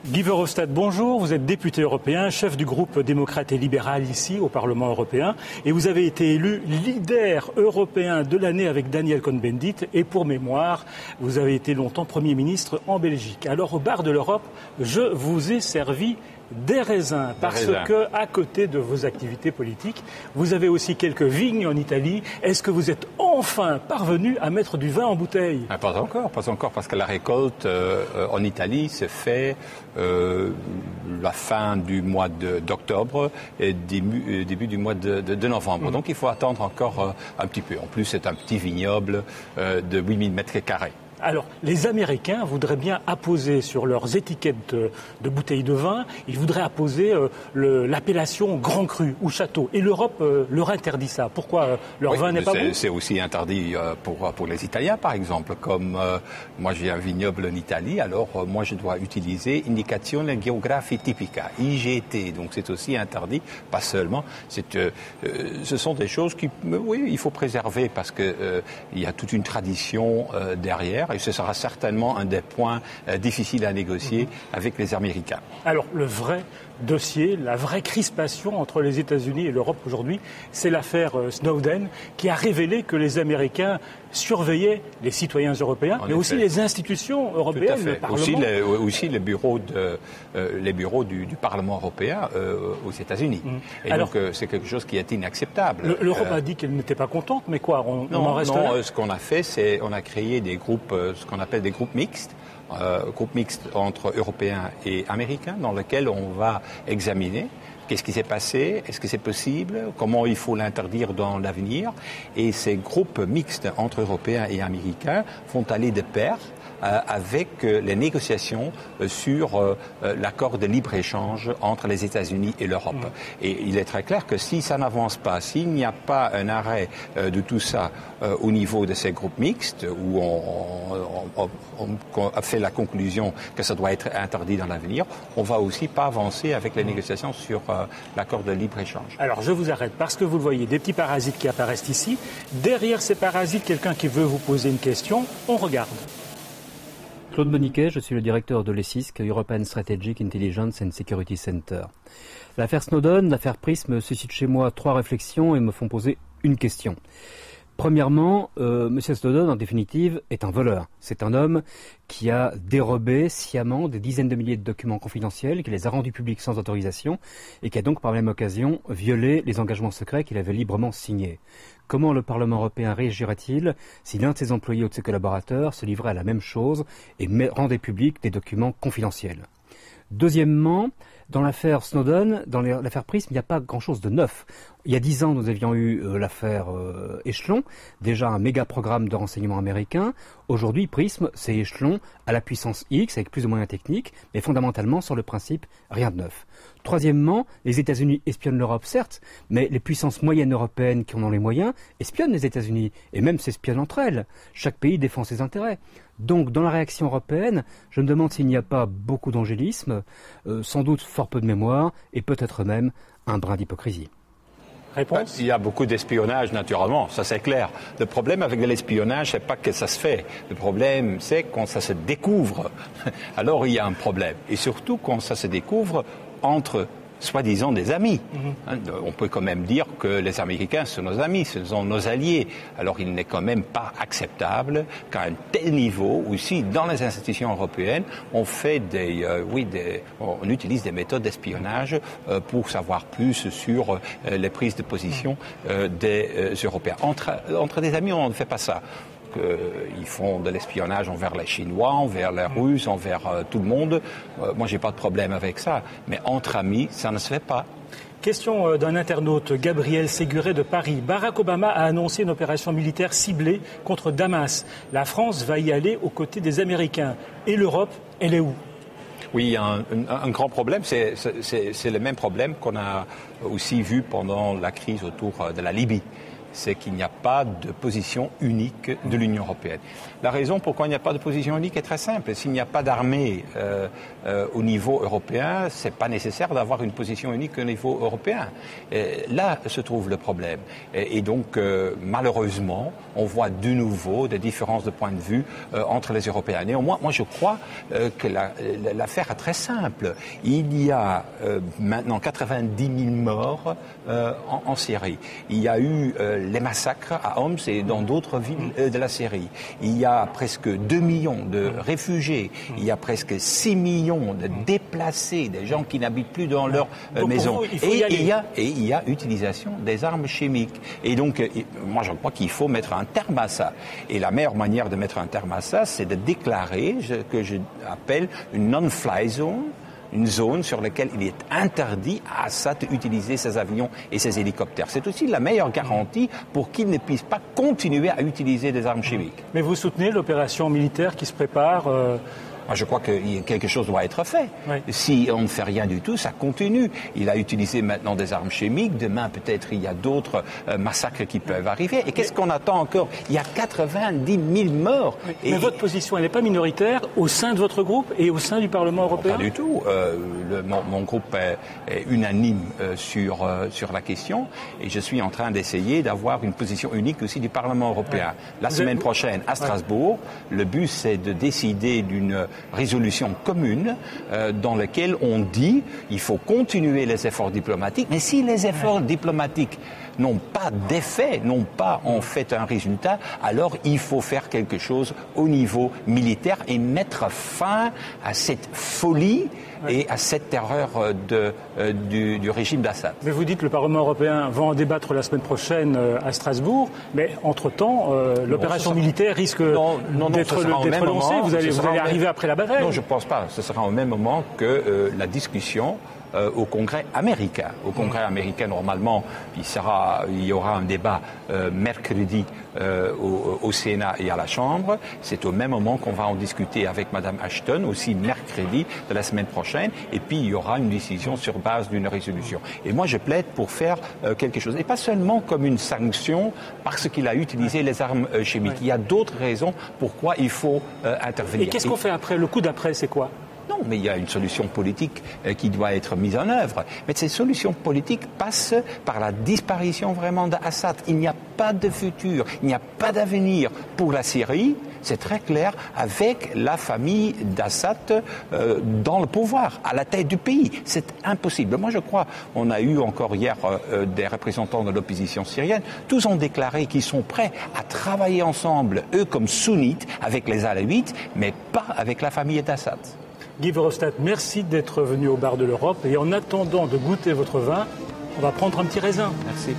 Guy Verhofstadt, bonjour. Vous êtes député européen, chef du groupe démocrate et libéral ici au Parlement européen. Et vous avez été élu leader européen de l'année avec Daniel Cohn-Bendit. Et pour mémoire, vous avez été longtemps Premier ministre en Belgique. Alors au bar de l'Europe, je vous ai servi des raisins, parce que, à côté de vos activités politiques, vous avez aussi quelques vignes en Italie. Est-ce que vous êtes enfin parvenu à mettre du vin en bouteille ? Pas encore, parce que la récolte en Italie se fait la fin du mois d'octobre et début du mois de novembre. Donc il faut attendre encore un petit peu. En plus, c'est un petit vignoble de 8000 mètres carrés. Alors, les Américains voudraient bien apposer sur leurs étiquettes de bouteilles de vin, ils voudraient apposer l'appellation Grand Cru ou Château. Et l'Europe leur interdit ça. Pourquoi leur vin n'est pas bon ? C'est aussi interdit pour les Italiens, par exemple. Comme moi, j'ai un vignoble en Italie, alors moi, je dois utiliser Indicazione Geografica Tipica, IGT. Donc, c'est aussi interdit, pas seulement. Ce sont des choses il faut préserver parce que il y a toute une tradition derrière. Et ce sera certainement un des points difficiles à négocier avec les Américains. Alors, le vrai dossier, la vraie crispation entre les États-Unis et l'Europe aujourd'hui, c'est l'affaire Snowden qui a révélé que les Américains surveillaient les citoyens européens, mais aussi les institutions européennes, le Parlement. Aussi les bureaux du Parlement européen aux États-unis. Et alors, donc, c'est quelque chose qui est inacceptable. L'Europe a dit qu'elle n'était pas contente, mais quoi, on en reste là ? Non, ce qu'on a fait, c'est on a créé des groupes, ce qu'on appelle des groupes mixtes. Groupe mixte entre Européens et Américains dans lequel on va examiner qu'est-ce qui s'est passé, est-ce que c'est possible, comment il faut l'interdire dans l'avenir. Et ces groupes mixtes entre Européens et Américains vont aller de pair avec les négociations sur l'accord de libre-échange entre les États-Unis et l'Europe. Et il est très clair que si ça n'avance pas, s'il n'y a pas un arrêt de tout ça au niveau de ces groupes mixtes, où on a fait la conclusion que ça doit être interdit dans l'avenir, on va aussi pas avancer avec les négociations sur l'accord de libre-échange. Alors je vous arrête parce que vous le voyez, des petits parasites qui apparaissent ici. Derrière ces parasites, quelqu'un qui veut vous poser une question, on regarde. Claude Moniquet, je suis le directeur de l'ESISC, European Strategic Intelligence and Security Center. L'affaire Snowden, l'affaire Prism suscite chez moi 3 réflexions et me font poser une question. Premièrement, M. Snowden, en définitive, est un voleur. C'est un homme qui a dérobé sciemment des dizaines de milliers de documents confidentiels, qui les a rendus publics sans autorisation et qui a donc par la même occasion violé les engagements secrets qu'il avait librement signés. Comment le Parlement européen réagirait-il si l'un de ses employés ou de ses collaborateurs se livrait à la même chose et rendait publics des documents confidentiels ? Deuxièmement, dans l'affaire Snowden, dans l'affaire Prism, il n'y a pas grand-chose de neuf. Il y a 10 ans, nous avions eu l'affaire Échelon, déjà un méga programme de renseignement américain. Aujourd'hui, Prism, c'est Échelon à la puissance X, avec plus de moyens techniques, mais fondamentalement, sur le principe, rien de neuf. Troisièmement, les États-Unis espionnent l'Europe, certes, mais les puissances moyennes européennes qui en ont les moyens espionnent les États-Unis, et même s'espionnent entre elles. Chaque pays défend ses intérêts. Donc, dans la réaction européenne, je me demande s'il n'y a pas beaucoup d'angélisme, sans doute fort peu de mémoire, et peut-être même un brin d'hypocrisie. Réponse ? Il y a beaucoup d'espionnage, naturellement, ça c'est clair. Le problème avec l'espionnage, c'est pas que ça se fait. Le problème, c'est quand ça se découvre. Alors il y a un problème. Et surtout quand ça se découvre entre soi-disant des amis. On peut quand même dire que les Américains sont nos amis, ce sont nos alliés. Alors il n'est quand même pas acceptable qu'à un tel niveau, aussi dans les institutions européennes, on fait on utilise des méthodes d'espionnage pour savoir plus sur les prises de position des Européens. Entre des amis, on ne fait pas ça. Ils font de l'espionnage envers les Chinois, envers les Russes, envers tout le monde. Moi, j'ai pas de problème avec ça. Mais entre amis, ça ne se fait pas. Question d'un internaute, Gabriel Séguré de Paris. Barack Obama a annoncé une opération militaire ciblée contre Damas. La France va y aller aux côtés des Américains. Et l'Europe, elle est où ? Oui, il y a un grand problème. C'est le même problème qu'on a aussi vu pendant la crise autour de la Libye. c'est qu'il n'y a pas de position unique de l'Union européenne. La raison pourquoi il n'y a pas de position unique est très simple. S'il n'y a pas d'armée au niveau européen, c'est pas nécessaire d'avoir une position unique au niveau européen. Là se trouve le problème. Et donc, malheureusement, on voit de nouveau des différences de point de vue entre les Européens. Néanmoins, moi je crois que l'affaire est très simple. Il y a maintenant 90 000 morts en Syrie. Il y a eu les massacres à Homs et dans d'autres villes de la Syrie. Il y a presque 2 millions de réfugiés. Il y a presque 6 millions de déplacés, des gens qui n'habitent plus dans leur maison. Et il y a utilisation des armes chimiques. Et donc, moi je crois qu'il faut mettre un terme à ça. Et la meilleure manière de mettre un terme à ça, c'est de déclarer ce que j'appelle une non-fly zone, une zone sur laquelle il est interdit à Assad d'utiliser ses avions et ses hélicoptères. C'est aussi la meilleure garantie pour qu'il ne puisse pas continuer à utiliser des armes chimiques. Mais vous soutenez l'opération militaire qui se prépare Moi, je crois que quelque chose doit être fait. Oui. Si on ne fait rien du tout, ça continue. Il a utilisé maintenant des armes chimiques. Demain, peut-être, il y a d'autres massacres qui peuvent arriver. Et qu'est-ce qu'on attend encore? Il y a 90 000 morts. Oui. Mais votre position, elle n'est pas minoritaire au sein de votre groupe et au sein du Parlement européen? Pas du tout. Mon groupe est unanime sur la question. Et je suis en train d'essayer d'avoir une position unique aussi du Parlement européen. Ouais. La semaine prochaine, à Strasbourg, le but, c'est de décider d'une résolution commune dans laquelle on dit qu'il faut continuer les efforts diplomatiques, mais si les efforts diplomatiques n'ont pas d'effet, n'ont pas en fait un résultat, alors il faut faire quelque chose au niveau militaire et mettre fin à cette folie et à cette terreur du régime d'Assad. Mais vous dites que le Parlement européen va en débattre la semaine prochaine à Strasbourg, mais entre-temps, l'opération militaire risque d'être lancée. Vous allez arriver après la bataille. Non, je ne pense pas. Ce sera au même moment que la discussion au Congrès américain. Au Congrès américain, normalement, il y aura un débat mercredi au Sénat et à la Chambre. C'est au même moment qu'on va en discuter avec Mme Ashton, aussi mercredi de la semaine prochaine. Et puis, il y aura une décision sur base d'une résolution. Et moi, je plaide pour faire quelque chose. Et pas seulement comme une sanction parce qu'il a utilisé les armes chimiques. Il y a d'autres raisons pourquoi il faut intervenir. Et qu'est-ce qu'on fait après? Le coup d'après, c'est quoi? Non, mais il y a une solution politique qui doit être mise en œuvre. Mais cette solution politique passe par la disparition vraiment d'Assad. Il n'y a pas de futur, il n'y a pas d'avenir pour la Syrie, c'est très clair, avec la famille d'Assad dans le pouvoir, à la tête du pays. C'est impossible. Moi, je crois, on a eu encore hier des représentants de l'opposition syrienne, tous ont déclaré qu'ils sont prêts à travailler ensemble, eux comme sunnites, avec les alaouites, mais pas avec la famille d'Assad. Guy Verhofstadt, merci d'être venu au bar de l'Europe. Et en attendant de goûter votre vin, on va prendre un petit raisin. Merci.